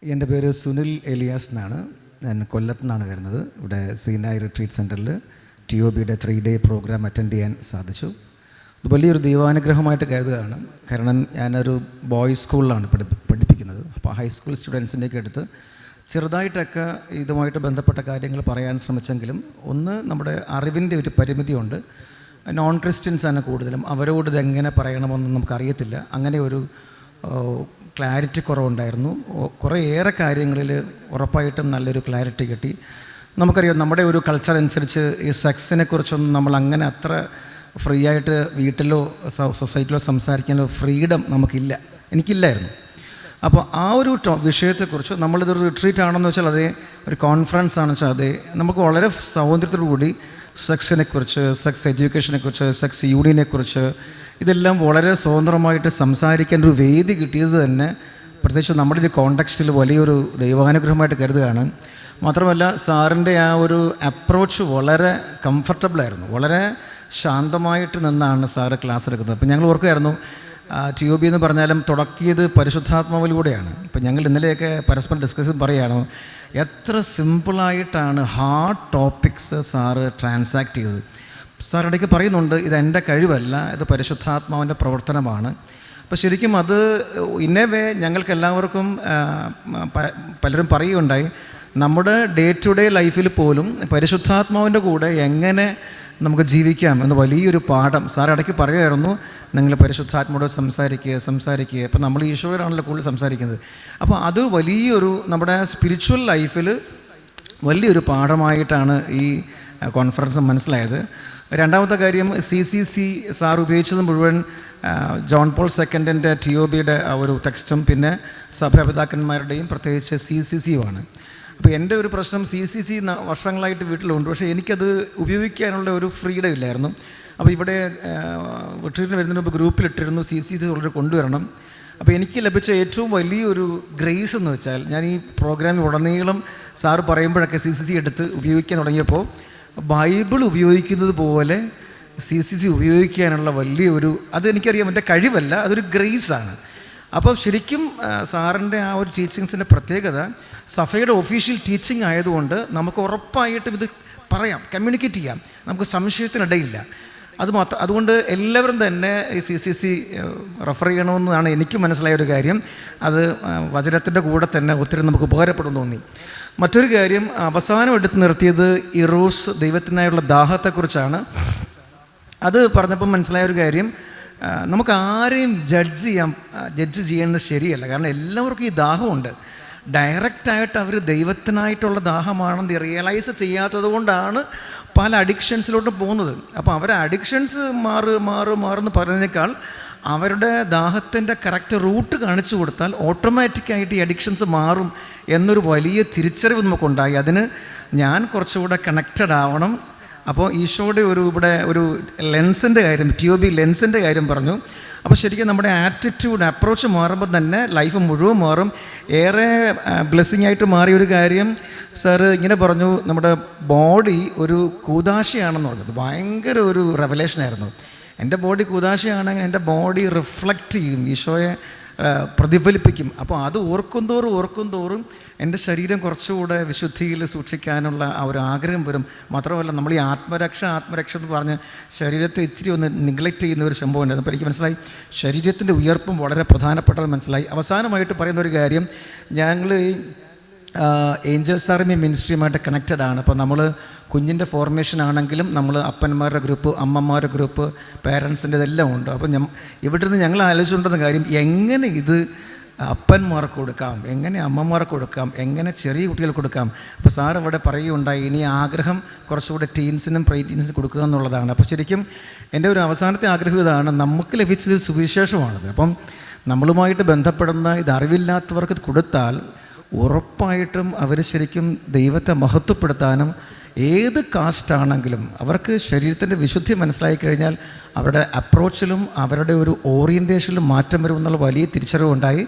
എൻ്റെ പേര് സുനിൽ എലിയാസ് എന്നാണ്. ഞാൻ കൊല്ലത്തു നിന്നാണ് വരുന്നത്. ഇവിടെ സീനായി റിട്രീറ്റ് സെൻറ്ററിൽ TOBയുടെ 3-day പ്രോഗ്രാം അറ്റൻഡ് ചെയ്യാൻ സാധിച്ചു. ഇത് വലിയൊരു ദൈവാനുഗ്രഹമായിട്ട് കരുതുകയാണ്. കാരണം ഞാനൊരു ബോയ്സ് സ്കൂളിലാണ് പഠിപ്പിക്കുന്നത്. അപ്പോൾ ഹൈസ്കൂൾ സ്റ്റുഡൻസിൻ്റെയൊക്കെ അടുത്ത് ചെറുതായിട്ടൊക്കെ ഇതുമായിട്ട് ബന്ധപ്പെട്ട കാര്യങ്ങൾ പറയാൻ ശ്രമിച്ചെങ്കിലും ഒന്ന് നമ്മുടെ അറിവിൻ്റെ ഒരു പരിമിതിയുണ്ട്. നോൺ ക്രിസ്ത്യൻസാണ് കൂടുതലും. അവരോട് ഇതെങ്ങനെ പറയണമെന്ന് നമുക്കറിയത്തില്ല. അങ്ങനെ ഒരു ക്ലാരിറ്റി കുറവുണ്ടായിരുന്നു. കുറേയേറെ കാര്യങ്ങളിൽ ഉറപ്പായിട്ടും നല്ലൊരു ക്ലാരിറ്റി കിട്ടി. നമുക്കറിയാം നമ്മുടെ ഒരു കൾച്ചർ അനുസരിച്ച് ഈ സെക്സിനെ കുറിച്ചൊന്നും നമ്മൾ അങ്ങനെ അത്ര ഫ്രീ ആയിട്ട് വീട്ടിലോ സൊസൈറ്റിയിലോ സംസാരിക്കാനോ ഫ്രീഡം നമുക്കില്ല, എനിക്കില്ലായിരുന്നു. അപ്പോൾ ആ ഒരു വിഷയത്തെക്കുറിച്ച് നമ്മളിതൊരു റിട്രീറ്റ് ആണെന്ന് വെച്ചാൽ അതേ ഒരു കോൺഫറൻസ് ആണെന്ന് വെച്ചാൽ അതേ നമുക്ക് വളരെ സൗന്ദര്യത്തോടുകൂടി സെക്സിനെക്കുറിച്ച്, സെക്സ് എഡ്യൂക്കേഷനെക്കുറിച്ച്, സെക്സ് യൂണിയനെക്കുറിച്ച് ഇതെല്ലാം വളരെ സ്വതന്ത്രമായിട്ട് സംസാരിക്കാൻ ഒരു വേദി കിട്ടിയത് തന്നെ പ്രത്യേകിച്ച് നമ്മുടെ ഒരു കോണ്ടെക്സ്റ്റിൽ വലിയൊരു ദൈവാനുഗ്രഹമായിട്ട് കരുതുകയാണ്. മാത്രമല്ല സാറിൻ്റെ ആ ഒരു അപ്രോച്ച് വളരെ കംഫർട്ടബിളായിരുന്നു. വളരെ ശാന്തമായിട്ട് നിന്നാണ് സാറ് ക്ലാസ് എടുക്കുന്നത്. അപ്പോൾ ഞങ്ങൾ ഓർക്കുമായിരുന്നു TOB എന്ന് പറഞ്ഞാലും തുടക്കിയത് പരിശുദ്ധാത്മാവിലൂടെയാണ്. ഇപ്പം ഞങ്ങൾ ഇന്നലെയൊക്കെ പരസ്പരം ഡിസ്കസ് പറയുകയാണ് എത്ര സിമ്പിളായിട്ടാണ് ഹാർഡ് ടോപ്പിക്സ് സാറ് ട്രാൻസാക്ട് ചെയ്തത്. സാർ ഇടയ്ക്ക് പറയുന്നുണ്ട് ഇതെൻ്റെ കഴിവല്ല, ഇത് പരിശുദ്ധാത്മാവിൻ്റെ പ്രവർത്തനമാണ്. അപ്പോൾ ശരിക്കും അത് ഇന്നവേ ഞങ്ങൾക്കെല്ലാവർക്കും പലരും പറയുകയുണ്ടായി നമ്മുടെ ഡേ ടു ഡേ ലൈഫിൽ പോലും പരിശുദ്ധാത്മാവിൻ്റെ കൂടെ എങ്ങനെ നമുക്ക് ജീവിക്കാം എന്ന് വലിയൊരു പാഠം സാർ ഇടയ്ക്ക് പറയുമായിരുന്നു. നിങ്ങൾ പരിശുദ്ധാത്മാവോട് സംസാരിക്കുക. അപ്പോൾ നമ്മൾ ഈശോയോടാണല്ലോ കൂടുതൽ സംസാരിക്കുന്നത്. അപ്പോൾ അത് വലിയൊരു നമ്മുടെ സ്പിരിച്വൽ ലൈഫിൽ വലിയൊരു പാഠമായിട്ടാണ് ഈ കോൺഫറൻസ് മനസ്സിലായത്. രണ്ടാമത്തെ കാര്യം CCC സാർ ഉപയോഗിച്ചത് മുഴുവൻ ജോൺ പോൾ സെക്കൻഡിൻ്റെ TOBയുടെ ആ ഒരു ടെക്സ്റ്റും പിന്നെ സഭാപിതാക്കന്മാരുടെയും പ്രത്യേകിച്ച് CCCയുമാണ്. അപ്പോൾ എൻ്റെ ഒരു പ്രശ്നം CCC വർഷങ്ങളായിട്ട് വീട്ടിലുണ്ട്, പക്ഷേ എനിക്കത് ഉപയോഗിക്കാനുള്ള ഒരു ഫ്രീഡം ഇല്ലായിരുന്നു. അപ്പോൾ ഇവിടെ റിട്രീറ്റിന് വരുന്നതിന് മുമ്പ് ഗ്രൂപ്പിലിട്ടിരുന്നു CCC വളരെ കൊണ്ടുവരണം. അപ്പോൾ എനിക്ക് ലഭിച്ച ഏറ്റവും വലിയൊരു ഗ്രേസ് എന്ന് വെച്ചാൽ ഞാൻ ഈ പ്രോഗ്രാമിൽ ഉടനീളം സാറ് പറയുമ്പോഴൊക്കെ CCC എടുത്ത് ഉപയോഗിക്കാൻ തുടങ്ങിയപ്പോൾ ബൈബിൾ ഉപയോഗിക്കുന്നത് പോലെ CCC ഉപയോഗിക്കാനുള്ള വലിയൊരു അതെനിക്കറിയാം, എൻ്റെ കഴിവല്ല, അതൊരു ഗ്രേസാണ്. അപ്പോൾ ശരിക്കും സാറിൻ്റെ ആ ഒരു ടീച്ചിങ്സിൻ്റെ പ്രത്യേകത സഭയുടെ ഒഫീഷ്യൽ ടീച്ചിങ് ആയതുകൊണ്ട് നമുക്ക് ഉറപ്പായിട്ടും ഇത് പറയാം, കമ്മ്യൂണിക്കേറ്റ് ചെയ്യാം, നമുക്ക് സംശയത്തിനിടയില്ല. അതുകൊണ്ട് എല്ലാവരും തന്നെ ഈ CCC റെഫർ ചെയ്യണമെന്നാണ് എനിക്ക് മനസ്സിലായ ഒരു കാര്യം. അത് വചനത്തിൻ്റെ കൂടെ തന്നെ ഒത്തിരി നമുക്ക് ഉപകാരപ്പെടുമെന്ന് തോന്നി. മറ്റൊരു കാര്യം അവസാനം എടുത്ത് നിർത്തിയത് ഇറോസ് ദൈവത്തിനായുള്ള ദാഹത്തെക്കുറിച്ചാണ്. അത് പറഞ്ഞപ്പോൾ മനസ്സിലായ ഒരു കാര്യം നമുക്ക് ആരെയും ജഡ്ജ് ചെയ്യുന്നത് ശരിയല്ല. കാരണം എല്ലാവർക്കും ഈ ദാഹമുണ്ട്. ഡയറക്റ്റായിട്ട് അവർ ദൈവത്തിനായിട്ടുള്ള ദാഹമാണെന്ന് റിയലൈസ് ചെയ്യാത്തത് കൊണ്ടാണ് പല അഡിക്ഷൻസിലോട്ട് പോകുന്നത്. അപ്പോൾ അവരെ അഡിക്ഷൻസ് മാറുമെന്ന് പറയുന്നതിനേക്കാൾ അവരുടെ ദാഹത്തിൻ്റെ കറക്റ്റ് റൂട്ട് കാണിച്ചു കൊടുത്താൽ ഓട്ടോമാറ്റിക്കായിട്ട് ഈ അഡിക്ഷൻസ് മാറും എന്നൊരു വലിയ തിരിച്ചറിവ് നമുക്കുണ്ടായി. അതിന് ഞാൻ കുറച്ചുകൂടെ കണക്റ്റഡ് ആവണം. അപ്പോൾ ഈശോയുടെ ഇവിടെ ഒരു ലെൻസിൻ്റെ കാര്യം, TOB ലെൻസിൻ്റെ കാര്യം പറഞ്ഞു. അപ്പോൾ ശരിക്കും നമ്മുടെ ആറ്റിറ്റ്യൂഡ്, അപ്രോച്ച് മാറുമ്പോൾ തന്നെ ലൈഫ് മുഴുവൻ മാറും. ഏറെ ബ്ലെസ്സിങ് ആയിട്ട് മാറിയൊരു കാര്യം സാറ് ഇങ്ങനെ പറഞ്ഞു, നമ്മുടെ ബോഡി ഒരു കൂദാശയാണെന്ന് പറഞ്ഞത് ഭയങ്കര ഒരു റെവലേഷനായിരുന്നു. എൻ്റെ ബോഡി കൂദാശയാണെങ്കിൽ എൻ്റെ ബോഡി റിഫ്ലക്റ്റ് ചെയ്യും, ഈശോയെ പ്രതിഫലിപ്പിക്കും. അപ്പോൾ അത് ഓർക്കും തോറും എൻ്റെ ശരീരം കുറച്ചുകൂടെ വിശുദ്ധിയിൽ സൂക്ഷിക്കാനുള്ള ആ ഒരു ആഗ്രഹം വരും. മാത്രമല്ല നമ്മൾ ഈ ആത്മരക്ഷ എന്ന് പറഞ്ഞ് ശരീരത്തെ ഇച്ചിരി ഒന്ന് നിഗ്ലക്റ്റ് ചെയ്യുന്ന ഒരു സംഭവം ഉണ്ടായിരുന്നു. അപ്പോൾ എനിക്ക് മനസ്സിലായി ശരീരത്തിൻ്റെ ഉയർപ്പും വളരെ പ്രധാനപ്പെട്ടത് മനസ്സിലായി. അവസാനമായിട്ട് പറയുന്ന ഒരു കാര്യം, ഞങ്ങൾ ഏഞ്ചൽസ് ആർമി മിനിസ്ട്രിയുമായിട്ട് കണക്റ്റഡ് ആണ്. അപ്പോൾ നമ്മൾ കുഞ്ഞിൻ്റെ ഫോർമേഷൻ ആണെങ്കിലും നമ്മൾ അപ്പന്മാരുടെ ഗ്രൂപ്പ്, അമ്മമാരുടെ ഗ്രൂപ്പ്, പേരൻസിൻ്റെ ഇതെല്ലാം ഉണ്ട്. അപ്പോൾ ഇവിടെ നിന്ന് ഞങ്ങൾ ആലോചിച്ചുകൊണ്ടിരുന്ന കാര്യം എങ്ങനെ ഇത് അപ്പന്മാർക്ക് കൊടുക്കാം, എങ്ങനെ അമ്മമാർക്ക് കൊടുക്കാം, എങ്ങനെ ചെറിയ കുട്ടികൾക്ക് കൊടുക്കാം. അപ്പോൾ സാർ ഇവിടെ പറയുകയുണ്ടായി ഇനി ആഗ്രഹം കുറച്ചുകൂടെ ടീൻസിനും പ്രീ-ടീൻസിനും കൊടുക്കുക എന്നുള്ളതാണ്. അപ്പോൾ ശരിക്കും എൻ്റെ ഒരു അവസാനത്തെ ആഗ്രഹം ഇതാണ്, നമുക്ക് ലഭിച്ചത് സുവിശേഷമാണത്. അപ്പം നമ്മളുമായിട്ട് ബന്ധപ്പെടുന്ന ഇത് അറിവില്ലാത്തവർക്ക് കൊടുത്താൽ ഉറപ്പായിട്ടും അവർ ശരിക്കും ദൈവത്തെ മഹത്വപ്പെടുത്താനും ഏത് കാസ്റ്റാണെങ്കിലും അവർക്ക് ശരീരത്തിൻ്റെ വിശുദ്ധി മനസ്സിലായി കഴിഞ്ഞാൽ അവരുടെ അപ്രോച്ചിലും അവരുടെ ഒരു ഓറിയൻറ്റേഷനിലും മാറ്റം വരുമെന്നുള്ള വലിയ തിരിച്ചറിവുണ്ടായി.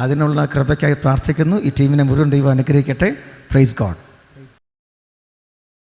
അതിനുള്ള കൃപയ്ക്കായി പ്രാർത്ഥിക്കുന്നു. ഈ ടീമിനെ മുഴുവൻ ദൈവം അനുഗ്രഹിക്കട്ടെ. Praise God.